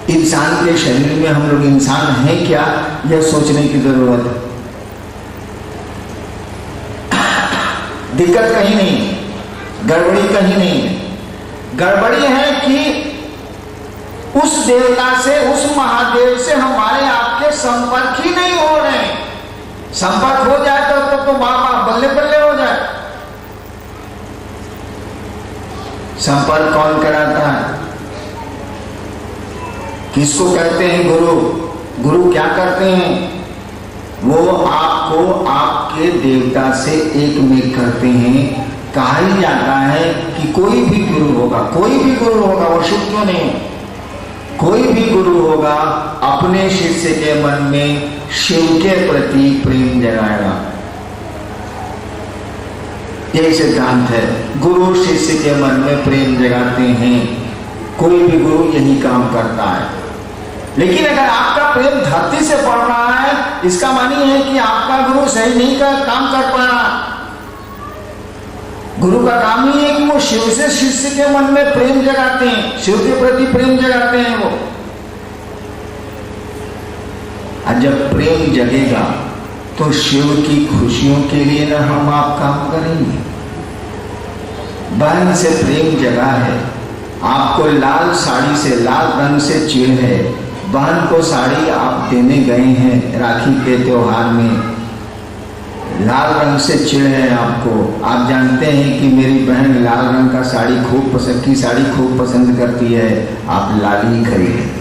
इंसान के शरीर में हम लोग इंसान हैं क्या, यह सोचने की जरूरत है। दिक्कत कहीं नहीं, गड़बड़ी कहीं नहीं है। गड़बड़ी है कि उस देवता से, उस महादेव से हमारे आपके संपर्क ही नहीं हो रहे। संपर्क हो जाए तो बाबा बल्ले बल्ले हो जाए। संपर्क कौन कराता है? किसको कहते हैं गुरु? गुरु क्या करते हैं? वो आपको आपके देवता से एक में करते हैं। कहा ही जाता है कि कोई भी गुरु होगा, कोई भी गुरु होगा, वो शिव क्यों नहीं, कोई भी गुरु होगा अपने शिष्य के मन में शिव के प्रति प्रेम जगाएगा। यही सिद्धांत है। गुरु शिष्य के मन में प्रेम जगाते हैं। कोई भी गुरु यही काम करता है। लेकिन अगर आपका प्रेम धरती से बढ़ रहा है, इसका मानी है कि आपका गुरु सही नहीं काम कर पा रहा। गुरु का काम ही है कि वो शिव से शिष्य के मन में प्रेम जगाते हैं, शिव के प्रति प्रेम जगाते हैं वो। और जब प्रेम जगेगा तो शिव की खुशियों के लिए ना हम आप काम करेंगे। बहन से प्रेम जगा है, आपको लाल साड़ी से, लाल रंग से चिढ़ है, बहन को साड़ी आप देने गए हैं राखी के त्योहार में, लाल रंग से चिढ़ है आपको। आप जानते हैं कि मेरी बहन लाल रंग का साड़ी खूब पसंद करती है, आप लाल ही खरीदें।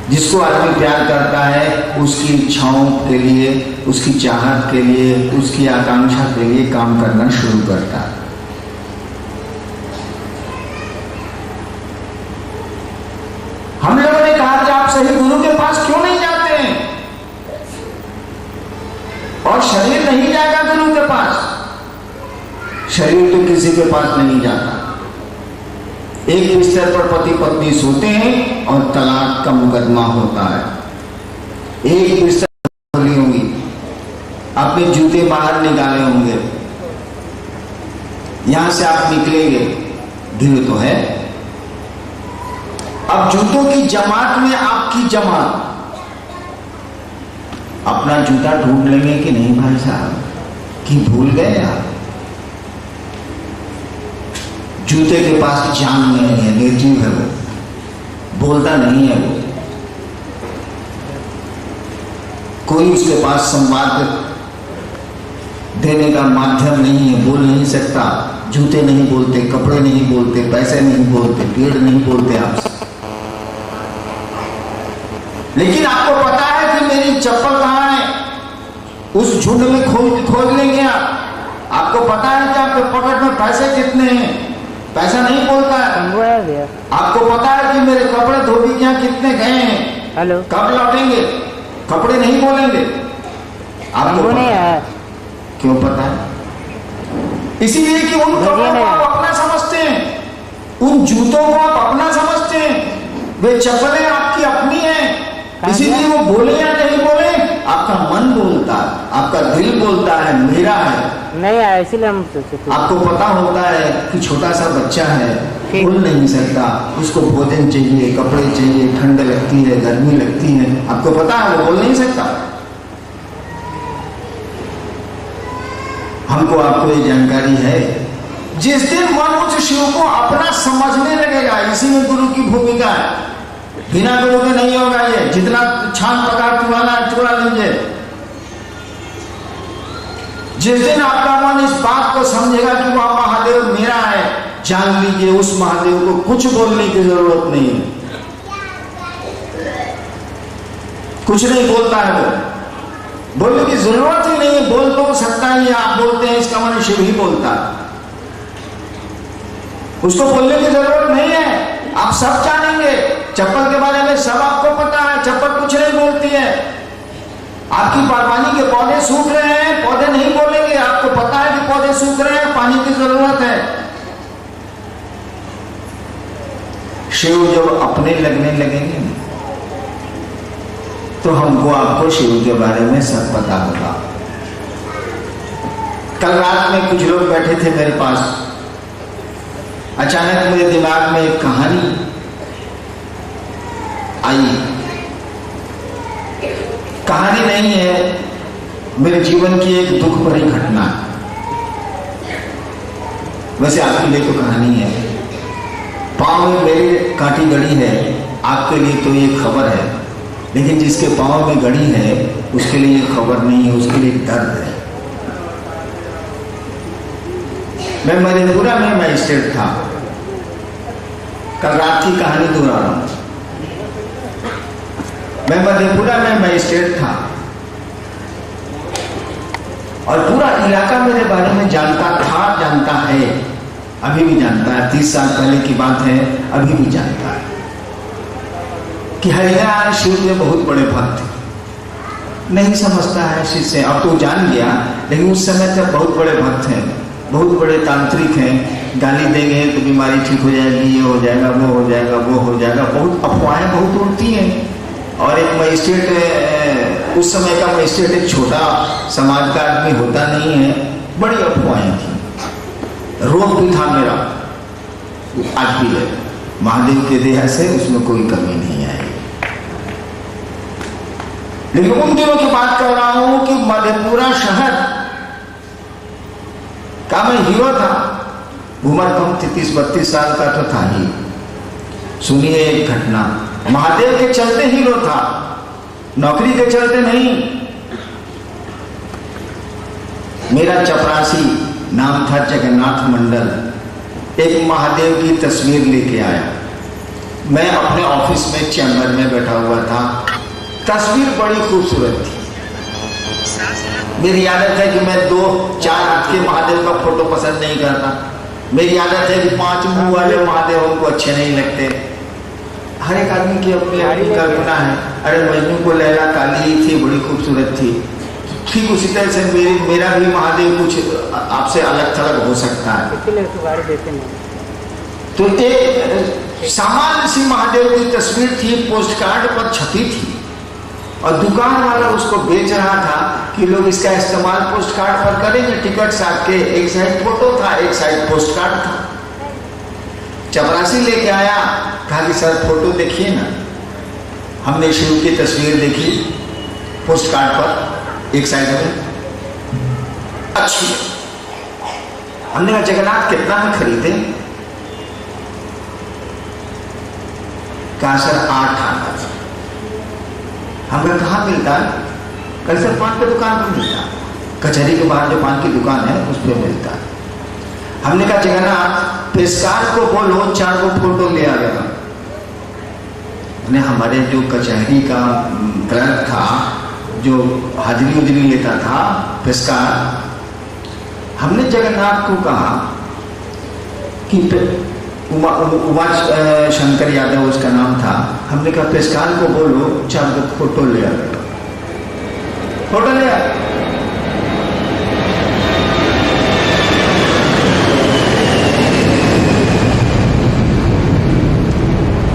जिसको आदमी प्यार करता है उसकी इच्छाओं के लिए, उसकी चाहत के लिए, उसकी आकांक्षा के लिए काम करना शुरू करता है। हम लोगों ने कहा कि आप सही गुरु के पास क्यों नहीं जाते हैं, और शरीर नहीं जाएगा गुरु के पास। शरीर तो किसी के पास नहीं जाता। एक बिस्तर पर पति पत्नी सोते हैं और तलाक का मुकदमा होता है। एक बिस्तर खोली होंगी, अपने जूते बाहर निकाले होंगे, यहां से आप निकलेंगे, दिल तो है। अब जूतों की जमात में आपकी जमात, अपना जूता ढूंढ लेंगे कि नहीं भाई साहब, कि भूल गए आप? जूते के पास जान नहीं है, निर्जीव है वो, बोलता नहीं है वो, कोई उसके पास संवाद देने का माध्यम नहीं है, बोल नहीं सकता। जूते नहीं बोलते, कपड़े नहीं बोलते, पैसे नहीं बोलते, पेड़ नहीं बोलते आपसे। लेकिन आपको पता है कि मेरी चप्पल कहां है, उस झुंड में खोज लेंगे आप। आपको पता है कि आपके पॉकेट में पैसे कितने हैं, पैसा नहीं बोलता है। आपको पता है कि मेरे कपड़े धोबी के यहाँ कितने गए हैं, हेलो, कब लौटेंगे, कपड़े नहीं बोलेंगे। आपको पता है। क्यों पता है? इसीलिए कि उन कपड़ों को आप अपना समझते हैं, उन जूतों को आप अपना समझते हैं, वे चप्पलें आपकी अपनी हैं। इसीलिए वो बोले या नहीं बोले, आपका मन बोलता है, आपका दिल बोलता है मेरा है, नहीं आया, इसीलिए हम आपको पता होता है कि छोटा सा बच्चा है, बोल नहीं सकता, उसको भोजन चाहिए, कपड़े चाहिए, ठंड लगती है, गर्मी लगती है, आपको पता है वो बोल नहीं सकता। हमको आपको ये जानकारी है। जिस दिन मन उस शिव को अपना समझने लगेगा, इसी में गुरु की भूमिका है। बिना गुरु के नहीं होगा ये। जितना छान पका चुरा लीजिए, जिस दिन आपका मन इस बात को समझेगा कि वह महादेव मेरा है, जान लीजिए उस महादेव को कुछ बोलने की जरूरत नहीं है। कुछ नहीं बोलता है वो, बोलने की जरूरत ही नहीं है। बोल तो सकता ही है, आप बोलते हैं इसका मन शिव ही बोलता है, उसको बोलने की जरूरत नहीं है। आप सब जानेंगे, चप्पल के बारे में सब आपको पता है, चप्पल कुछ नहीं बोलती है। आपकी बागवानी के पौधे सूख रहे हैं, पौधे नहीं बोलेंगे, आपको पता है कि पौधे सूख रहे हैं, पानी की जरूरत है। शिव जब अपने लगने लगेंगे तो हमको आपको शिव के बारे में सब पता होगा। कल रात में कुछ लोग बैठे थे मेरे पास, अचानक मेरे दिमाग में एक कहानी आई। कहानी नहीं है, मेरे जीवन की एक दुख भरी घटना। वैसे आपके लिए तो कहानी है। पांव में मेरे कांटी गड़ी है, आपके लिए तो ये खबर है, लेकिन जिसके पांव में गड़ी है उसके लिए ये खबर नहीं है, उसके लिए दर्द है। मैं मधेपुरा में मजिस्ट्रेट था। कल रात की कहानी दोहरा रहा हूं। मैं मधेपुरा में मजिस्ट्रेट था और पूरा इलाका मेरे बारे में जानता था, जानता है, अभी भी जानता है। 30 साल पहले की बात है, अभी भी जानता है कि हरिहर शिव में बहुत बड़े भक्त थे। नहीं समझता है शिव से, अब तो जान गया, लेकिन उस समय तक बहुत बड़े भक्त हैं, बहुत बड़े तांत्रिक हैं। गाली देंगे तो बीमारी ठीक हो जाएगी, ये हो जाएगा, वो हो जाएगा, वो हो जाएगा। बहुत अफवाहें बहुत उड़ती हैं। और एक मजिस्ट्रेट, उस समय का मजिस्ट्रेट एक छोटा समाज का आदमी होता नहीं है, बड़ी अफवाहें थी। रोग भी था मेरा, आज भी है, महादेव के देह से उसमें कोई कमी नहीं आई। लेकिन उन दिनों की बात कर रहा हूं कि मधेपुरा शहर का मैं हीरो था। उम्र कम थी, 30-32 साल का तो था ही। सुनिए एक घटना। महादेव के चलते हीरो था, नौकरी के चलते नहीं। मेरा चपरासी, नाम था जगन्नाथ मंडल, एक महादेव की तस्वीर लेके आया। मैं अपने ऑफिस में चैम्बर में बैठा हुआ था। तस्वीर बड़ी खूबसूरत थी। मेरी आदत है कि मैं 2-4 हाथ के महादेव का फोटो पसंद नहीं करता। मेरी आदत है कि 5 मुंह वाले महादेव हमको अच्छे नहीं लगते। हर एक आदमी की अपनी अपनी कल्पना है। अरे मजनू को लैला काली थी, बड़ी खूबसूरत थी, ठीक उसी तरह से मेरा भी महादेव कुछ आपसे अलग थलग हो सकता है। तो एक सामान्य सी महादेव की तस्वीर थी, पोस्ट कार्ड पर छपी थी और दुकान वाला उसको बेच रहा था कि लोग इसका इस्तेमाल पोस्ट कार्ड पर करेंगे। टिकट साथ के एक साइड फोटो था, एक साइड पोस्ट कार्ड था। चपरासी लेके आया, कहा कि सर फोटो देखिए ना। हमने शिव की तस्वीर देखी पोस्ट कार्ड पर, एक साइड में अच्छी। हमने कहा जगन्नाथ कितना में खरीदे? कहा सर 8 आना। हमने कहा मिलता? कल सर पान की दुकान पर मिलता, कचहरी के बाहर जो पान की दुकान है उस पर मिलता। हमने कहा जगन्नाथ पेशकार को बोलो 4 को फोटो ले आ गया। ने हमारे जो कचहरी का क्लर्क था, जो हाजिरी उजरी लेता था, पेशकार, हमने जगन्नाथ को कहा कि उमा शंकर यादव उसका नाम था। हमने कहा पेशकार को बोलो 4 को फोटो ले आ गया। फोटो ले आ।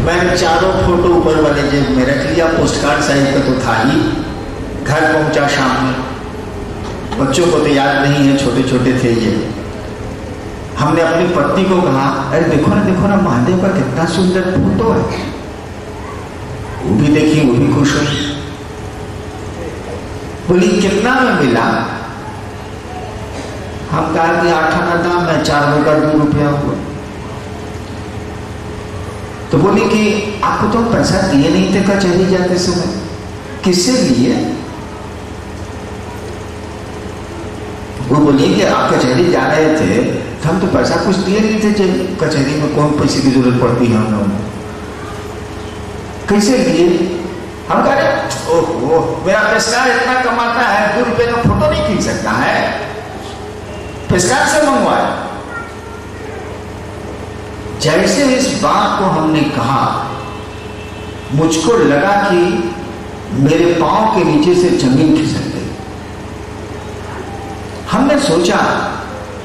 मैं 4 फोटो ऊपर वाले जेब में रख लिया। पोस्ट कार्ड साइज का तो था ही। घर पहुंचा शाम में। बच्चों को तो याद नहीं है, छोटे छोटे थे ये। हमने अपनी पत्नी को कहा अरे देखो ना महादेव का कितना सुंदर फोटो है। वो भी देखी, वो भी खुश हुई। बोली कितना में मिला? हम कहा कि 8 आना दाम है, 4 का 2 रुपया हुआ। तो बोली कि आपको तो पैसा दिए नहीं थे कचहरी जाते समय, किससे लिए? वो बोली कि आप कचहरी जा रहे थे तो हम तो पैसा कुछ दिए नहीं थे। कचहरी में कौन पैसे की जरूरत पड़ती है हम लोगों को, कैसे लिए? हम कह रहे ओहो मेरा पेशकार इतना कमाता है, 2 रुपए का फोटो नहीं खींच सकता है, पेशकार से मंगवाया। जैसे इस बात को हमने कहा, मुझको लगा कि मेरे पांव के नीचे से जमीन खिसक गई। हमने सोचा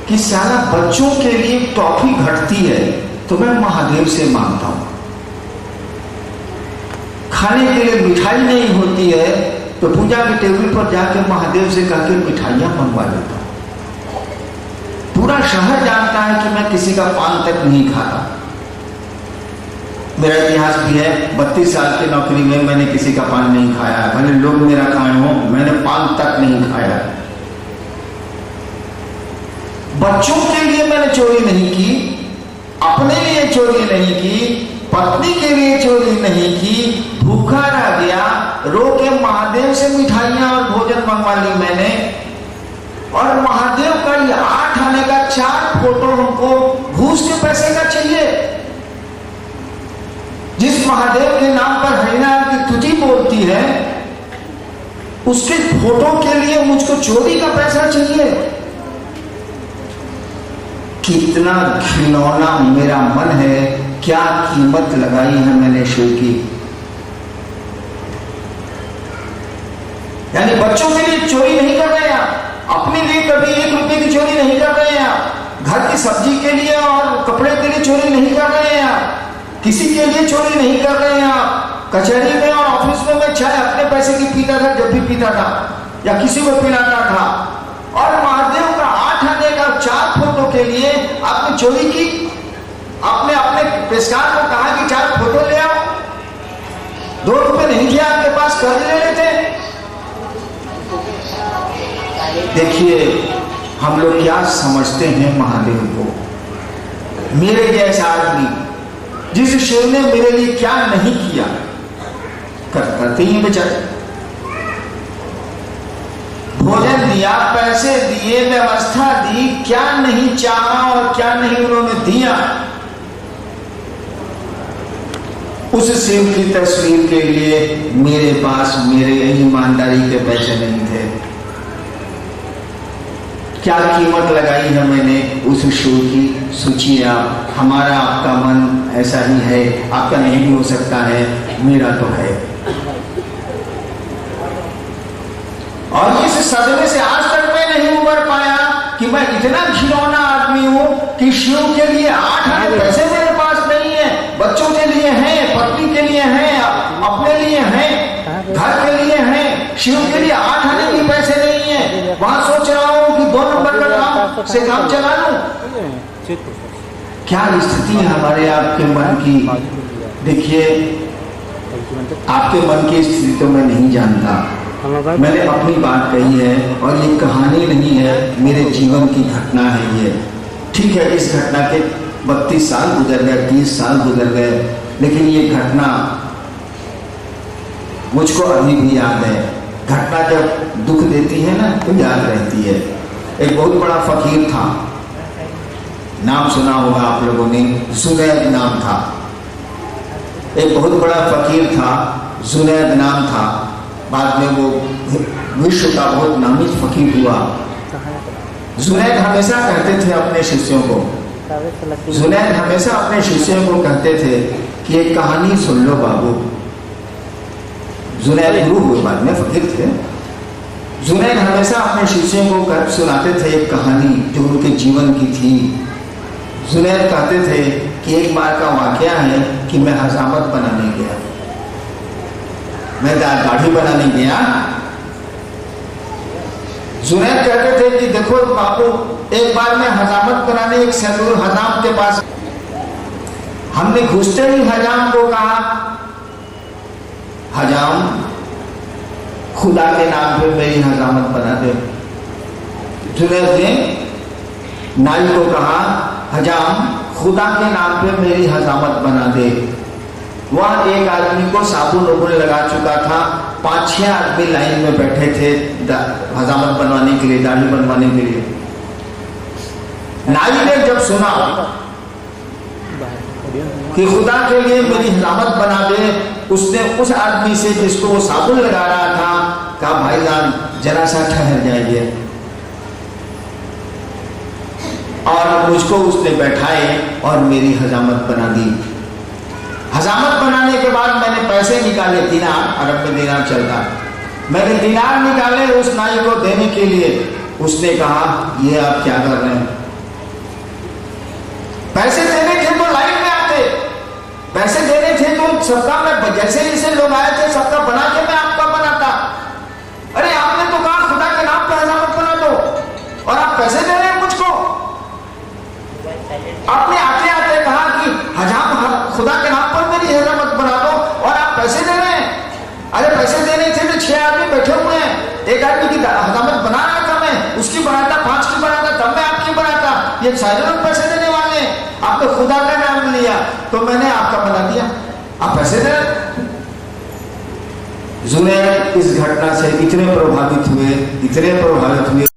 कि सारा बच्चों के लिए टॉफी घटती है तो मैं महादेव से मांगता हूं, खाने के लिए मिठाई नहीं होती है तो पूजा के टेबल पर जाकर महादेव से कहकर मिठाइयां मंगवा लेता हूं। पूरा शहर जानता है कि मैं किसी का पान तक नहीं खाता। मेरा इतिहास भी है, 32 साल की नौकरी में मैंने किसी का पान नहीं खाया, भले लोग मेरा खाए हों, मैंने पान तक नहीं खाया। बच्चों के लिए मैंने चोरी नहीं की, अपने लिए चोरी नहीं की, पत्नी के लिए चोरी नहीं की। भूखा रह गया, रो के महादेव से मिठाइयां और भोजन मंगवा ली मैंने, और महादेव का ये 8 आने का 4 फोटो हमको घूस के पैसे का चाहिए। जिस महादेव के नाम पर हरिनाम की तुझी बोलती है, उसके फोटो के लिए मुझको चोरी का पैसा चाहिए। कितना घिनौना मेरा मन है, क्या कीमत लगाई है मैंने शिव की। यानी बच्चों के लिए चोरी नहीं कर रहे आप, अपने लिए कभी 1 रुपए की चोरी नहीं कर रहे हैं आप, घर की सब्जी के लिए और कपड़े के लिए चोरी नहीं कर रहे हैं आप, किसी के लिए चोरी नहीं कर रहे हैं आप। कचहरी में और ऑफिस में मैं चाय अपने पैसे की पीता था जब भी पीता था, या किसी को पिलाता था, और महादेव का 8 आने का 4 फोटो के लिए आपने चोरी की। आपने अपने पेशकार को कहा कि 4 फोटो ले आओ, 2 रुपए नहीं थे आपके पास, कर्ज ले लेते। देखिए हम लोग क्या समझते हैं महादेव को। मेरे जैसा आदमी जिस शिव ने मेरे लिए क्या नहीं किया, करते ही बेचारे। भोजन दिया, पैसे दिए, व्यवस्था दी, क्या नहीं चाहा और क्या नहीं उन्होंने दिया। उस शिव की तस्वीर के लिए मेरे पास मेरे ईमानदारी के पैसे नहीं थे। क्या कीमत लगाई है मैंने उस शिव की, सोचिए आप। हमारा आपका मन ऐसा ही है, आपका नहीं भी हो सकता है, मेरा तो है। और इस सदमे से आज तक मैं नहीं उबर पाया कि मैं इतना घिनौना आदमी हूं कि शिव के लिए 8 आने पैसे मेरे पास नहीं है। बच्चों के लिए हैं, पत्नी के लिए हैं, अपने लिए हैं, घर के लिए हैं, शिव के लिए 8 आने के पैसे नहीं है। वहां सोच रहा हूं कि 2 नंबर का काम से काम चला लूं। क्या स्थिति है हमारे आपके मन की। देखिए आपके मन की स्थिति तो मैं नहीं जानता, मैंने अपनी बात कही है, और ये कहानी नहीं है, मेरे जीवन की घटना है ये। ठीक है, इस घटना के 32 साल गुजर गए, 30 साल गुजर गए, लेकिन ये घटना मुझको अभी भी याद है। घटना जब दुख देती है ना तो याद रहती है। एक बहुत बड़ा फकीर था, नाम सुना होगा आप लोगों ने, जुनैद नाम था। एक बहुत बड़ा फकीर था, जुनैद नाम था। बाद में वो विश्व का बहुत नामी फकीर हुआ। जुनैद हमेशा कहते थे अपने शिष्यों को, जुनैद हमेशा अपने शिष्यों को कहते थे कि एक कहानी सुन लो बाबू। जुनैद गुरु हुए, बाद में फकीर थे। जुनैद हमेशा अपने शिष्यों को सुनाते थे एक कहानी जो उनके जीवन की थी। जुनैद कहते थे कि एक बार का वाकया है कि मैं हजामत बनाने गया, मैं दाढ़ी बनाने गया। जुनैद कहते थे कि देखो बाबू, एक बार मैं हजामत बनाने एक सैलून हजाम के पास, हमने घुसते ही हजाम को कहा, हजाम खुदा के नाम पे मेरी हजामत बना दे। जुनैद ने नाई को कहा, हजाम खुदा के नाम पे मेरी हजामत बना दे। वह एक आदमी को साबुन उबुन लगा चुका था, 5-6 आदमी लाइन में बैठे थे हजामत बनवाने के लिए, दाढ़ी बनवाने के लिए। नाई ने जब सुना कि खुदा के लिए मेरी हजामत बना दे, उसने उस आदमी से जिसको वो साबुन लगा रहा था कहा, भाईजान जरा सा ठहर जाइए। और मुझको उसने बैठाए और मेरी हजामत बना दी। हजामत बनाने के बाद मैंने पैसे निकाले, दिनार, अरब में दिनार चलता, मैंने दिनार निकाले उस नाई को देने के लिए। उसने कहा, ये आप क्या कर रहे हैं? पैसे देने थे तो लाइन में आते, पैसे देने थे तो सबका मैं, जैसे जैसे लोग आए थे सबका बना के मैं आपका बनाता। अरे आपने तो कहा खुदा के नाम पे हजामत बना दो और आप पैसे दे रहे हैं मुझको। आपने आते आते कहा कि खुदा के नाम पर मेरी हजामत बना दो, और आप पैसे दे रहे हैं। अरे पैसे देने थे तो 6 आदमी बैठे हुए हैं, एक आदमी की हजामत बना रहा था मैं, उसकी बनाता, 5 की बनाता, तब मैं आपकी बनाता। ये सारे लोग पैसे देने वाले हैं, आपने खुदा का नाम लिया तो मैंने आपका बना दिया, आप पैसे दे। जुनैद इस घटना से इतने प्रभावित हुए